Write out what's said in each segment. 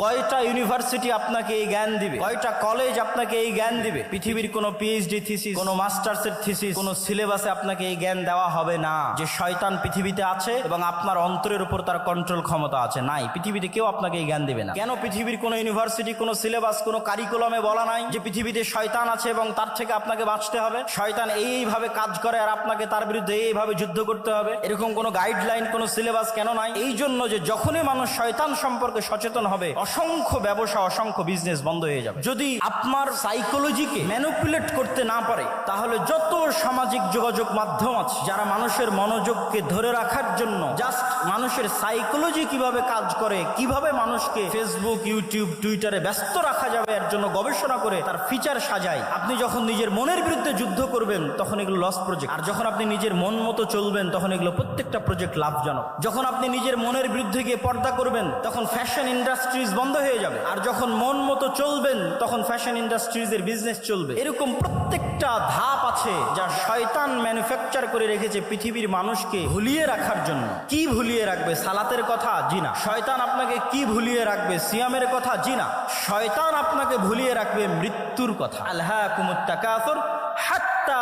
কয়টা ইউনিভার্সিটি আপনাকে এই জ্ঞান দিবে, কয়টা কলেজ আপনাকে এই জ্ঞান দিবে? পৃথিবীর কোনো পিএইচডি থিসিস, কোনো মাস্টার্সের থিসিস, কোনো সিলেবাসে আপনাকে এই জ্ঞান দেওয়া হবে না যে শয়তান পৃথিবীতে আছে এবং আপনার অন্তরের উপর তার কন্ট্রোল ক্ষমতা আছে। নাই, পৃথিবীতে কেউ আপনাকে এই জ্ঞান দিবে না। কেন পৃথিবীর কোনো ইউনিভার্সিটি, কোনো সিলেবাস, কোনো কারিকুলামে বলা নাই যে পৃথিবীতে শয়তান আছে এবং তার থেকে আপনাকে বাঁচতে হবে? শয়তান এইভাবে কাজ করে আর আপনাকে তার বিরুদ্ধে এইভাবে যুদ্ধ করতে হবে, এরকম কোনো গাইডলাইন, কোনো সিলেবাস কেন নাই? এই জন্য যে যখনই মানুষ শয়তান সম্পর্কে সচেতন হবে, অসংখ্য ব্যবসা, অসংখ্য বিজনেস বন্ধ হয়ে যাবে। যদি আপনার সাইকোলজিকে ম্যানিপুলেট করতে না পারে, তাহলে যত সামাজিক যোগাযোগ মাধ্যম আছে যারা মানুষের মনোযোগকে ধরে রাখার জন্য জাস্ট মানুষের সাইকোলজি কিভাবে কাজ করে, কিভাবে মানুষকে ফেসবুক, ইউটিউব, টুইটারে ব্যস্ত রাখা যাবে এর জন্য গবেষণা করে তার ফিচার সাজায়। আপনি যখন নিজের মনের বিরুদ্ধে যুদ্ধ করবেন তখন এগুলো লস প্রজেক্ট, আর যখন আপনি নিজের মন মতো চলবেন তখন এগুলো প্রত্যেকটা প্রজেক্ট লাভজনক। যখন আপনি নিজের মনের বিরুদ্ধে গিয়ে পর্দা করবেন তখন ফ্যাশন ইন্ডাস্ট্রিজ বন্ধ হয়ে যাবে, আর যখন মন মতো চলবেন তখন ফ্যাশন ইন্ডাস্ট্রিজের বিজনেস চলবে। এরকম প্রত্যেকটা ধাপ আছে যা শয়তান ম্যানুফ্যাকচার করে রেখেছে পৃথিবীর মানুষকে ভুলিয়ে রাখার জন্য। কি ভুলিয়ে রাখবে? সালাতের কথা? জি না। শয়তান আপনাকে কি ভুলিয়ে রাখবে? সিয়ামের কথা? জি না। শয়তান আপনাকে ভুলিয়ে রাখবে মৃত্যুর কথা। আলহাকুমুত তাকাসুর হাত্তা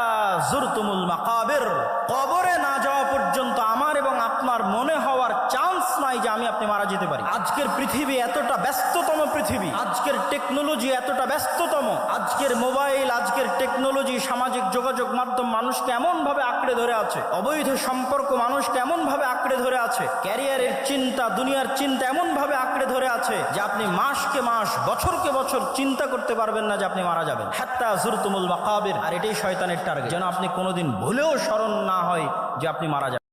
যুরতুমুল মাকাবির। কবরে না যাওয়া পর্যন্ত আমার এবং আপনার মনে হওয়ার চান্স নাই যে আমি আপনি মারা যেতে পারি। আজকের পৃথিবী এতটা ব্যস্ততম পৃথিবী, আজকের টেকনোলজি এতটা ব্যস্ততম, আজকের মোবাইল, আজকের টেকনোলজি, সামাজিক যোগাযোগ মাধ্যম মানুষকে এমন ভাবে আঁকড়ে ধরে আছে, অবৈধ সম্পর্ক মানুষকে এমন ভাবে আঁকড়ে ধরে আছে, ক্যারিয়ারের চিন্তা, দুনিয়ার চিন্তা এমন ভাবে আঁকড়ে ধরে আছে যে আপনি মাসকে মাস, বছরকে বছর চিন্তা করতে পারবেন না যে আপনি মারা যাবেন। হাত্তা যুরতুমুল মাকাবির। আর এটাই শয়তানের টার্গেট, যেন আপনি কোনোদিন ভুলেও স্মরণ না হয় যে আপনি মারা যাবেন।